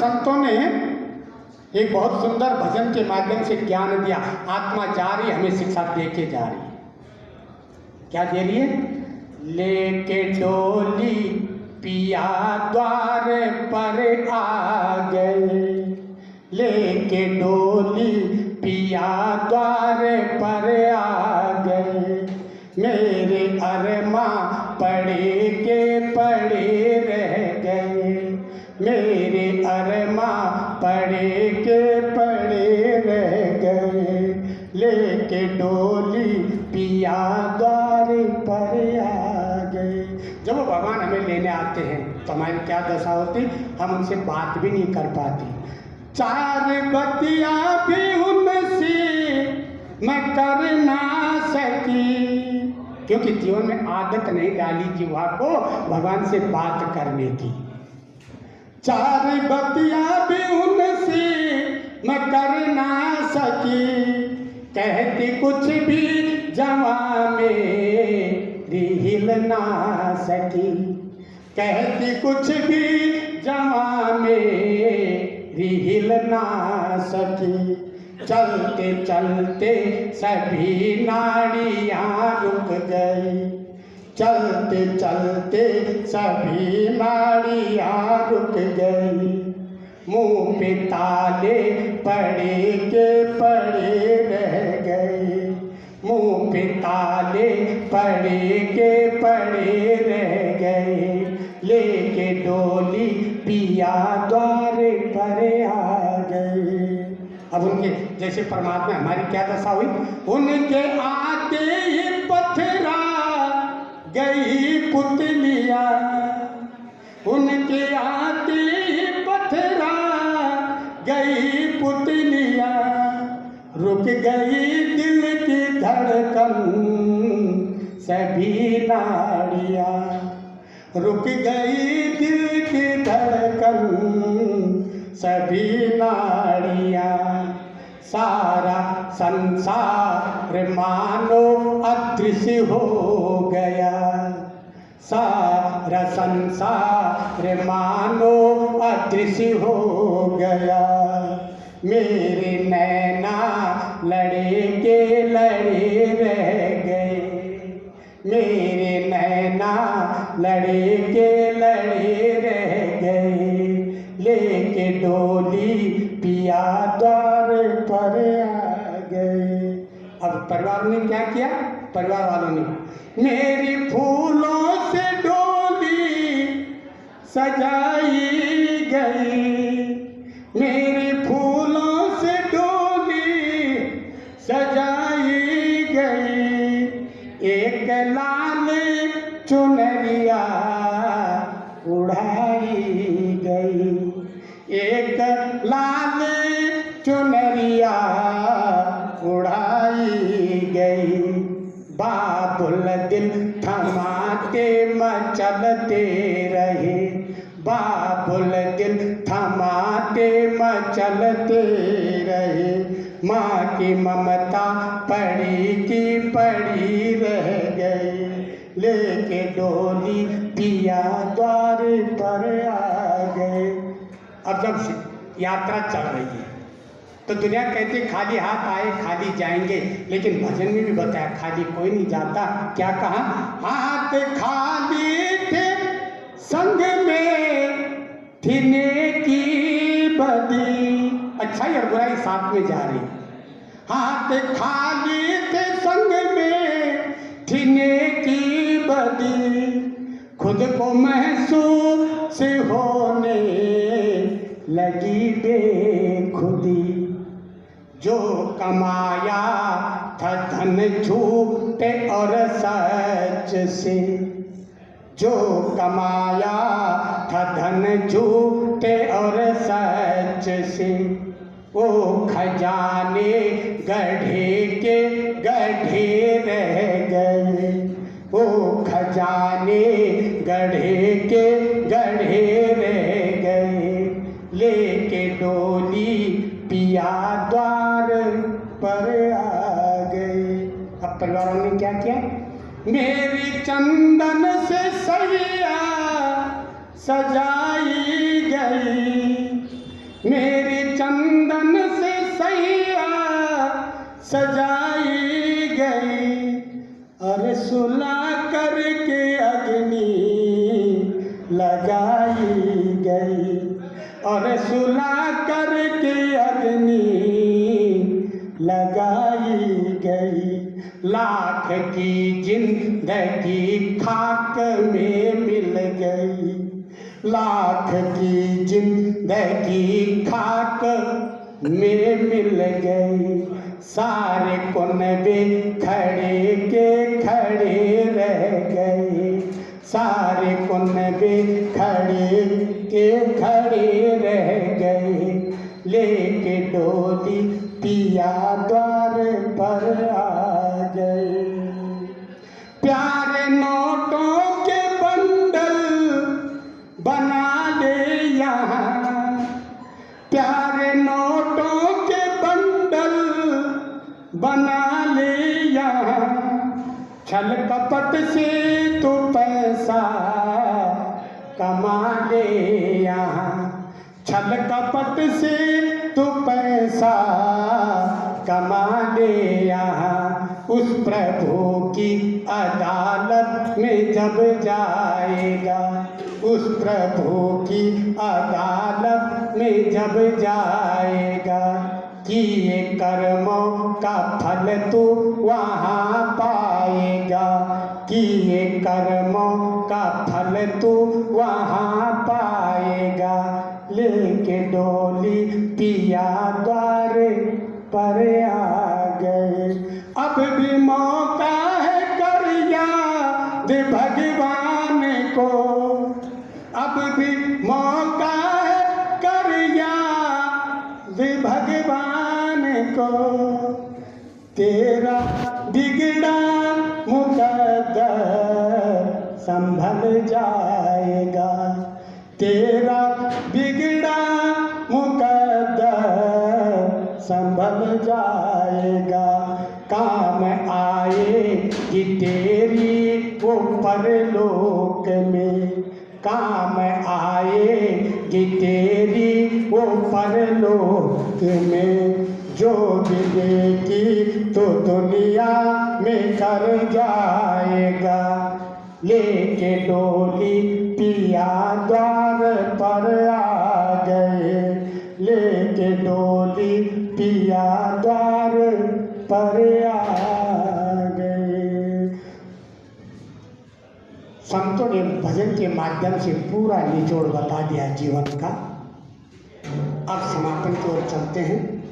संतों ने एक बहुत सुंदर भजन के माध्यम से ज्ञान दिया। आत्मा जा रही हमें शिक्षा दे के जा रही। क्या दे रही है? लेके डोली पिया द्वार पर आ गए, लेके डोली पिया द्वार पर आ गए, मेरे अरमा पड़े के पड़े रह गए, मेरे अरमा पड़े के पड़े रह गए, लेके डोली पिया द्वार पर आ गए। जब वो भगवान हमें लेने आते हैं तो हमारी क्या दशा होती? हम उनसे बात भी नहीं कर पाते। चार बतियां भी उनसे मैं कर ना सकी, क्योंकि जीवन में आदत नहीं डाली जीवा को भगवान से बात करने की। चार बतियां भी उनसे मैं कर ना सकी, कहती कुछ भी जवां मेरी हिल ना सकी, कहती कुछ भी जवां मेरी हिल ना सकी। चलते चलते सभी नाड़ियाँ रुक गई, चलते चलते सभी नाड़ियाँ रुक गई, मुँह पे ताले पड़े के पड़े रह गए, मुँह पे ताले पड़े के पड़े रह गए, लेके डोली पिया द्वार पर आ गए। अब उनके जैसे परमात्मा हमारी क्या दशा हुई? उनके आते ही पथरा गई पुतलिया, उनके आते ही पथरा गई पुतलिया, रुक गई दिल की धड़कन सभी नाड़ियाँ, रुक गई दिल की धड़कन सभी नाड़ियाँ। सारा संसार मानो अदृश्य हो गया, सारा संसार मानो अदृश्य हो गया, मेरे नैना लड़े के लड़े रह गए, मेरे नैना लड़े के लड़े रह गए, लेके डोली पिया द्वार पर आ गए। अब परिवार ने क्या किया? परिवार वालों ने मेरी फूलों से डोली सजाई गई, मेरी फूलों से डोली सजाई गई, एक लाल चुनरिया उड़ाई गई, एक लाल चुनरिया उड़ाई गई, बाबुल दिल थमाते मचलते रहे, बाबुल दिल थमाते मचलते रहे, माँ की ममता पड़ी की पड़ी रह गई, लेके डोली पिया द्वार पर आ गए। अब जब यात्रा चल रही है तो दुनिया कहती है खाली हाथ आए खाली जाएंगे, लेकिन भजन में भी बताया खाली कोई नहीं जाता। क्या कहा? हाथ खाली थे संग में थी नेकी बदी, अच्छाई और बुराई साथ में जा रही। हाथ खाली थे संग में थी नेकी बदी, खुद को महसूस होने लगी बेखुदी, जो कमाया था धन झूठे और सच से, जो कमाया था धन झूठे और सच से, वो खजाने गढ़े के गढ़े रह गए, वो खजाने गढ़े के गढ़े रह गए, लेके डोली पिया द्वार पर आ गए। अब परिवारों ने क्या किया? मेरी चंदन से सैया सजाई गई, मेरी चंदन से सैया सजाई गई, और सुला करके अग्नि लगाई गई, और सुला करके अग्नि लगाई गई। लाख की जिंदगी खाक में मिल गई, लाख की जिंदगी खाक में मिल गई। सारे कुनबे खड़े के खड़े रह गए, सारे कुनबे खड़े के खड़े रह गए। लेके डोली पिया द्वार पर आ गए। प्यारे नोटों के बंडल बना ले यहाँ, प्यारे नोटों के बंडल बना ले यहाँ। छल कपट से तू पैसा कमा ले यहाँ, छल कपट से तू पैसा कमा ले यहाँ। उस प्रभु की अदालत में जब जाएगा, उस प्रभु की अदालत में जब जाएगा। किए कर्मों का फल तू वहाँ पाएगा, किए कर्मों का फल तू वहाँ पाएगा। लेके डोली पिया द्वार पर आ गए। अब भी मौका है कर याद भगवान को, अब भी मौका है कर याद भगवान को। तेरा बिगड़ा मुकद्दर संभल जाएगा, तेरा बिगड़ा मुकद्दर संभल जाएगा। काम आएगी तेरी वो परलोक में, काम आएगी तेरी वो परलोक में। जो भी देगी तो दुनिया में कर जाएगा। लेके डोली पिया द्वार पर आ गए, लेके डोली पिया द्वार पर आ गए। संतों ने भजन के माध्यम से पूरा निचोड़ बता दिया जीवन का। अब समापन की ओर चलते हैं।